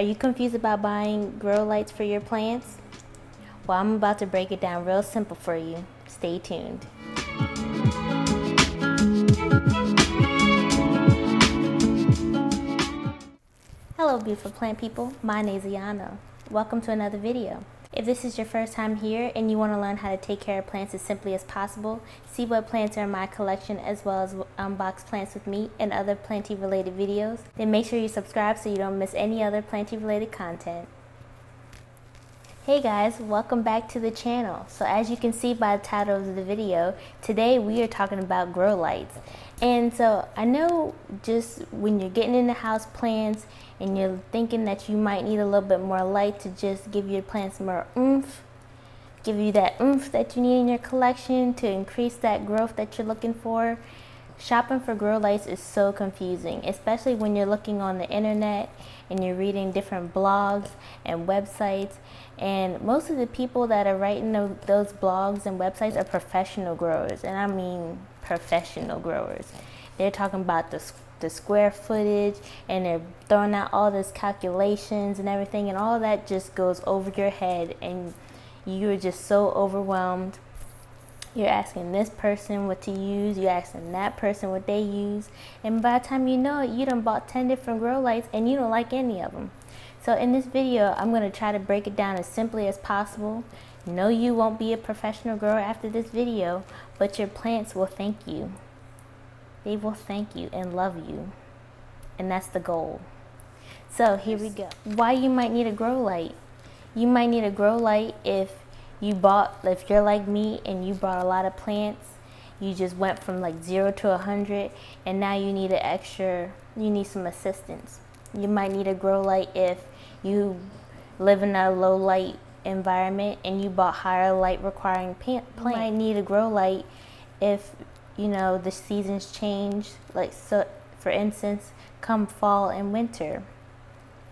Are you confused about buying grow lights for your plants? Well, I'm about to break it down real simple for you. Stay tuned. Hello beautiful plant people, my name is Ayana. Welcome to another video. If this is your first time here and you want to learn how to take care of plants as simply as possible, see what plants are in my collection as well as unbox plants with me and other planty related videos, then make sure you subscribe so you don't miss any other planty related content. Hey guys, welcome back to the channel. So as you can see by the title of the video, today we are talking about grow lights. And so I know just when you're getting into house plants and you're thinking that you might need a little bit more light to just give your plants more oomph, give you that oomph that you need in your collection to increase that growth that you're looking for. Shopping for grow lights is so confusing, especially when you're looking on the internet and you're reading different blogs and websites. And most of the people that are writing those blogs and websites are professional growers, and I mean professional growers. They're talking about the square footage, and they're throwing out all these calculations and everything, and all that just goes over your head, and you're just so overwhelmed. You're asking this person what to use, you're asking that person what they use, and by the time you know it, you done bought 10 different grow lights and you don't like any of them. So in this video, I'm going to try to break it down as simply as possible. No, you won't be a professional grower after this video, but your plants will thank you. They will thank you and love you, and that's the goal. So here we go. Why you might need a grow light. You might need a grow light if you're like me and you bought a lot of plants. You just went from like 0 to 100 and now you need you need some assistance. You might need a grow light if you live in a low light environment and you bought higher light requiring plants. You might need a grow light if the seasons change, like so for instance come fall and winter.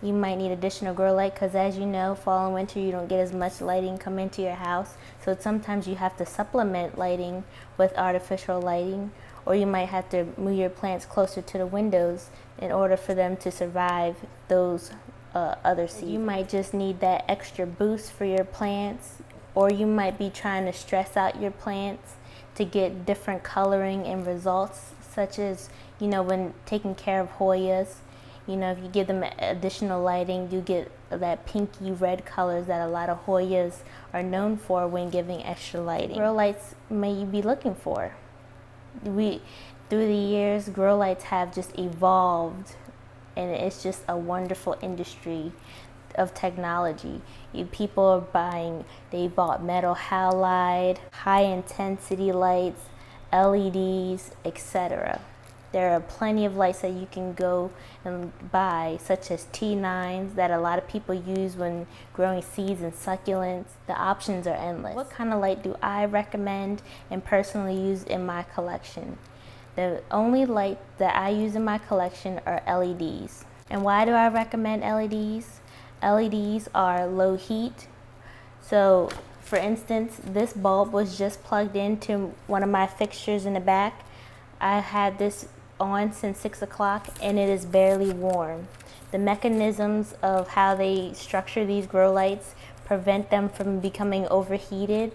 You might need additional grow light because, as you know, fall and winter you don't get as much lighting come into your house, so sometimes you have to supplement lighting with artificial lighting, or you might have to move your plants closer to the windows in order for them to survive those other seasons. You might just need that extra boost for your plants, or you might be trying to stress out your plants to get different coloring and results, such as when taking care of Hoyas. If you give them additional lighting, you get that pinky red colors that a lot of Hoyas are known for when giving extra lighting. Grow lights may you be looking for. Through the years, grow lights have just evolved, and it's just a wonderful industry of technology. People are they bought metal halide, high intensity lights, LEDs, etc. There are plenty of lights that you can go and buy, such as T9s that a lot of people use when growing seeds and succulents. The options are endless. What kind of light do I recommend and personally use in my collection? The only light that I use in my collection are LEDs. And why do I recommend LEDs? LEDs are low heat. So, for instance, this bulb was just plugged into one of my fixtures in the back. I had this on since 6 o'clock and it is barely warm. The mechanisms of how they structure these grow lights prevent them from becoming overheated,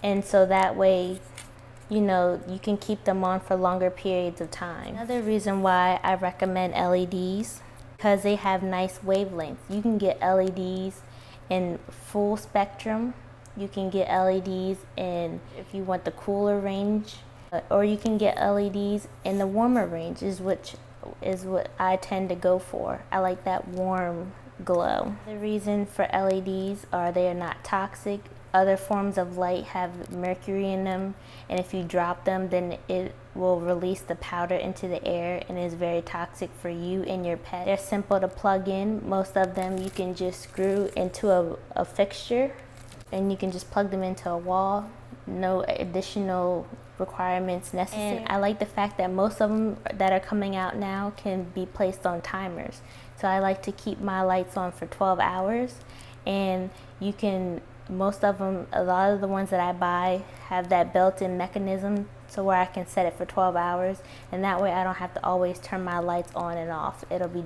and so that way you can keep them on for longer periods of time. Another reason why I recommend LEDs, because they have nice wavelengths. You can get LEDs in full spectrum, you can get LEDs in, if you want the cooler range, or you can get LEDs in the warmer range, which is what I tend to go for. I like that warm glow. The reason for LEDs are they are not toxic. Other forms of light have mercury in them, and if you drop them, then it will release the powder into the air and is very toxic for you and your pet. They're simple to plug in. Most of them you can just screw into a fixture, and you can just plug them into a wall. No additional requirements necessary. And I like the fact that most of them that are coming out now can be placed on timers. So I like to keep my lights on for 12 hours, and most of them, a lot of the ones that I buy have that built-in mechanism so where I can set it for 12 hours, and that way I don't have to always turn my lights on and off. It'll be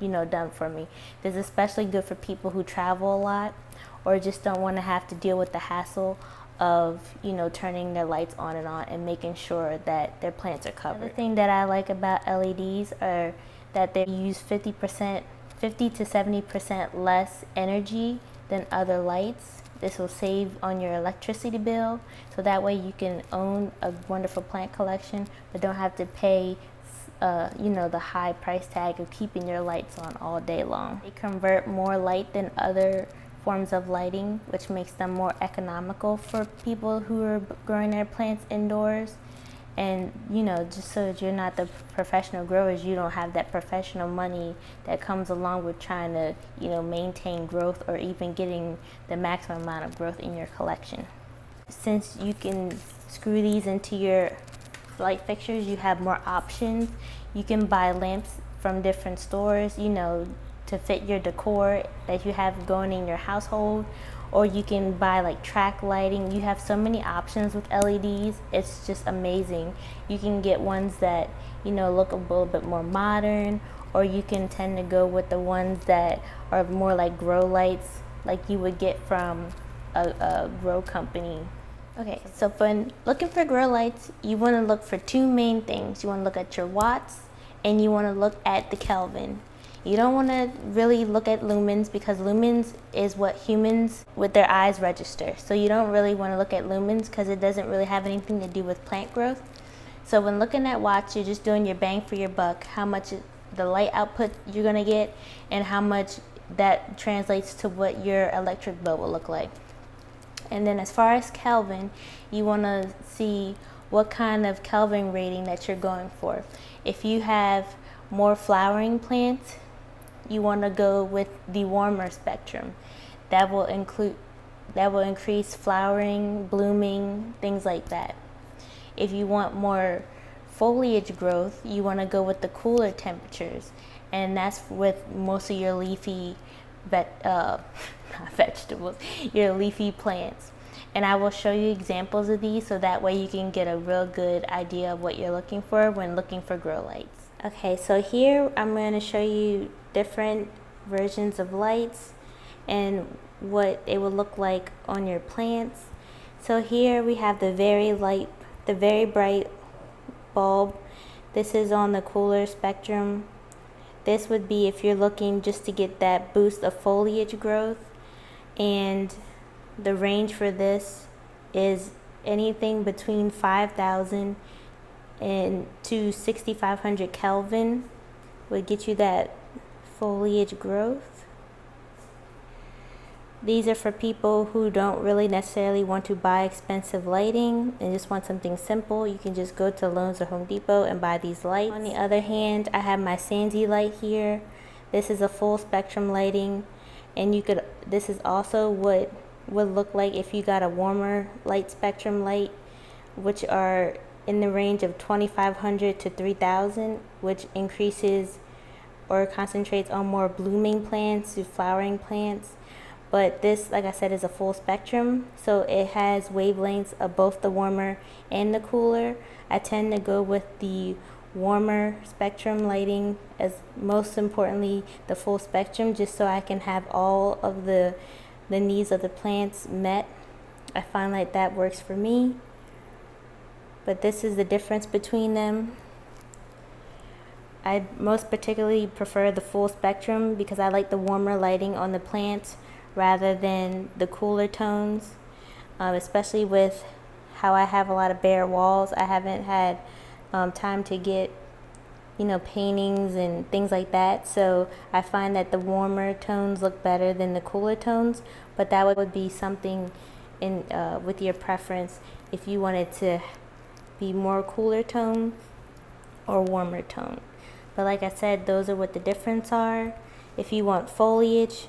done for me. This is especially good for people who travel a lot or just don't want to have to deal with the hassle of turning their lights on and making sure that their plants are covered. The thing that I like about LEDs are that they use 50 to 70% less energy than other lights. This will save on your electricity bill, so that way you can own a wonderful plant collection but don't have to pay the high price tag of keeping your lights on all day long. They convert more light than other forms of lighting, which makes them more economical for people who are growing their plants indoors. And just so that you're not the professional growers, you don't have that professional money that comes along with trying to maintain growth or even getting the maximum amount of growth in your collection. Since you can screw these into your light fixtures, you have more options. You can buy lamps from different stores to fit your decor that you have going in your household, or you can buy like track lighting. You have so many options with LEDs. It's just amazing. You can get ones that look a little bit more modern, or you can tend to go with the ones that are more like grow lights, like you would get from a grow company. Okay, so when looking for grow lights, you want to look for two main things. You want to look at your watts, and you want to look at the Kelvin. You don't want to really look at lumens, because lumens is what humans with their eyes register. So you don't really want to look at lumens because it doesn't really have anything to do with plant growth. So when looking at watts, you're just doing your bang for your buck, how much the light output you're going to get and how much that translates to what your electric bill will look like. And then as far as Kelvin, you want to see what kind of Kelvin rating that you're going for. If you have more flowering plants, you want to go with the warmer spectrum. That will increase flowering, blooming, things like that. If you want more foliage growth, you want to go with the cooler temperatures, and that's with most of your leafy vegetables, your leafy plants. And I will show you examples of these, so that way you can get a real good idea of what you're looking for when looking for grow lights. Okay, so here I'm going to show you different versions of lights and what it will look like on your plants. So here we have the very bright bulb. This is on the cooler spectrum. This would be if you're looking just to get that boost of foliage growth, and the range for this is anything between 5,000 and to 6,500 Kelvin would get you that foliage growth. These are for people who don't really necessarily want to buy expensive lighting and just want something simple. You can just go to Lowe's or Home Depot and buy these lights. On the other hand, I have my Sandy light here. This is a full spectrum lighting, and this is also what would look like if you got a warmer light spectrum light, which are in the range of 2,500 to 3,000, which increases or concentrates on more blooming plants to flowering plants. But this, like I said, is a full spectrum, so it has wavelengths of both the warmer and the cooler. I tend to go with the warmer spectrum lighting, as most importantly the full spectrum, just so I can have all of the needs of the plants met. I find like that works for me. But this is the difference between them. I most particularly prefer the full spectrum because I like the warmer lighting on the plants rather than the cooler tones, especially with how I have a lot of bare walls. I haven't had time to get paintings and things like that, so I find that the warmer tones look better than the cooler tones. But that would be something in with your preference if you wanted to be more cooler tone or warmer tone. But like I said, those are what the difference are. If you want foliage,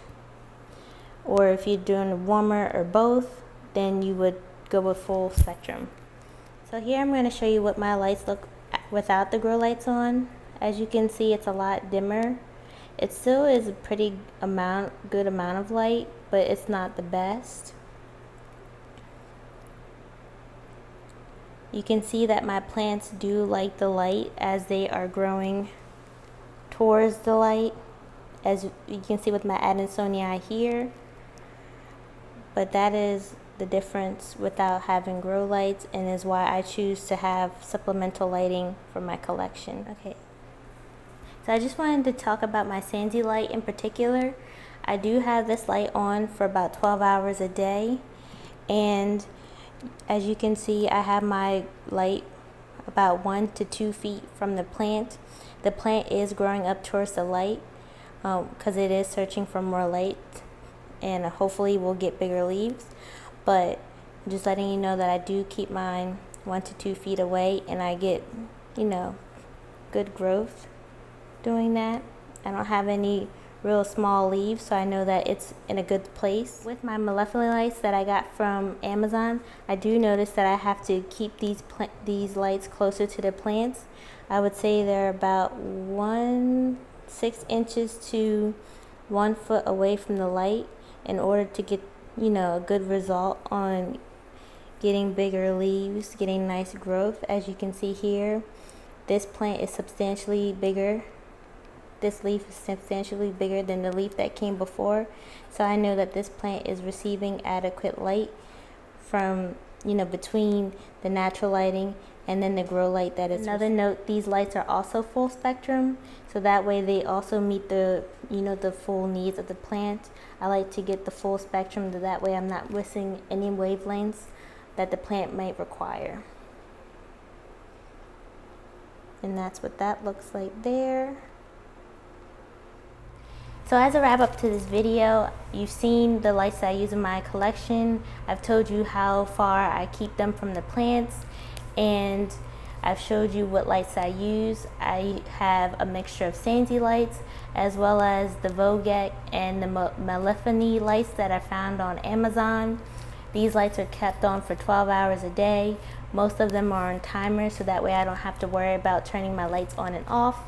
or if you're doing warmer or both, then you would go with full spectrum. So here I'm going to show you what my lights look without the grow lights on. As you can see, it's a lot dimmer. It still is a pretty good amount of light, but it's not the best. You can see that my plants do like the light as they are growing towards the light. as you can see with my Adansonii here. But that is the difference without having grow lights, and is why I choose to have supplemental lighting for my collection. Okay, so I just wanted to talk about my Sandy light in particular. I do have this light on for about 12 hours a day, and as you can see, I have my light about 1 to 2 feet from the plant. The plant is growing up towards the light because it is searching for more light, and hopefully we'll get bigger leaves. But I'm just letting you know that I do keep mine 1 to 2 feet away, and I get, you know, good growth doing that. I don't have any real small leaves, so I know that it's in a good place. With my Melophy Lights that I got from Amazon, I do notice that I have to keep these lights closer to the plants. I would say they're about 6 inches to 1 foot away from the light in order to get, you know, a good result on getting bigger leaves, getting nice growth. As you can see here, this plant is substantially bigger. This leaf is substantially bigger than the leaf that came before, so I know that this plant is receiving adequate light from, you know, between the natural lighting and then the grow light that is. Another note, these lights are also full spectrum, so that way they also meet the, you know, the full needs of the plant. I like to get the full spectrum, so that way I'm not missing any wavelengths that the plant might require. And that's what that looks like there. So as a wrap up to this video, you've seen the lights that I use in my collection. I've told you how far I keep them from the plants, and I've showed you what lights I use. I have a mixture of Sandy lights as well as the Vogue and the Melophy lights that I found on Amazon. These lights are kept on for 12 hours a day. Most of them are on timers, so that way I don't have to worry about turning my lights on and off.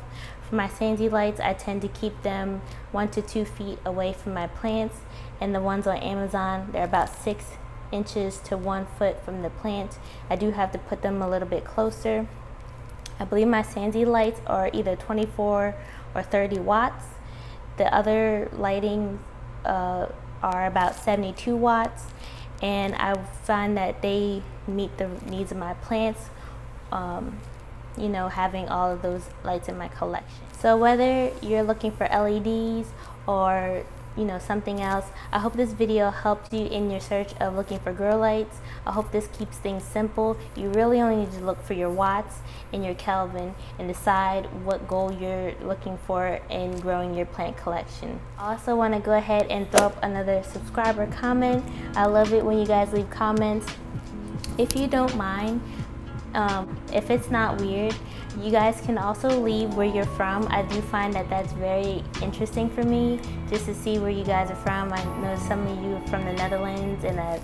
For my Sandy lights, I tend to keep them 1 to 2 feet away from my plants, and the ones on Amazon, they're about 6 inches to 1 foot from the plant. I do have to put them a little bit closer. I believe my Sandy lights are either 24 or 30 watts. The other lighting are about 72 watts, and I find that they meet the needs of my plants, you know, having all of those lights in my collection. So whether you're looking for LEDs or, you know, something else, I hope this video helped you in your search of looking for grow lights. I hope this keeps things simple. You really only need to look for your watts and your Kelvin and decide what goal you're looking for in growing your plant collection. I also want to go ahead and throw up another subscriber comment. I love it when you guys leave comments. If you don't mind, if it's not weird, you guys can also leave where you're from. I do find that that's very interesting for me, just to see where you guys are from. I know some of you are from the Netherlands, and I've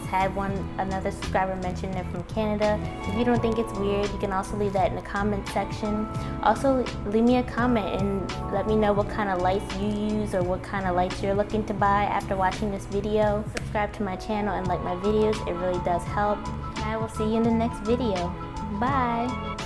had another subscriber mention they're from Canada. So if you don't think it's weird, you can also leave that in the comment section. Also, leave me a comment and let me know what kind of lights you use or what kind of lights you're looking to buy after watching this video. Subscribe to my channel and like my videos, it really does help. I will see you in the next video. Bye!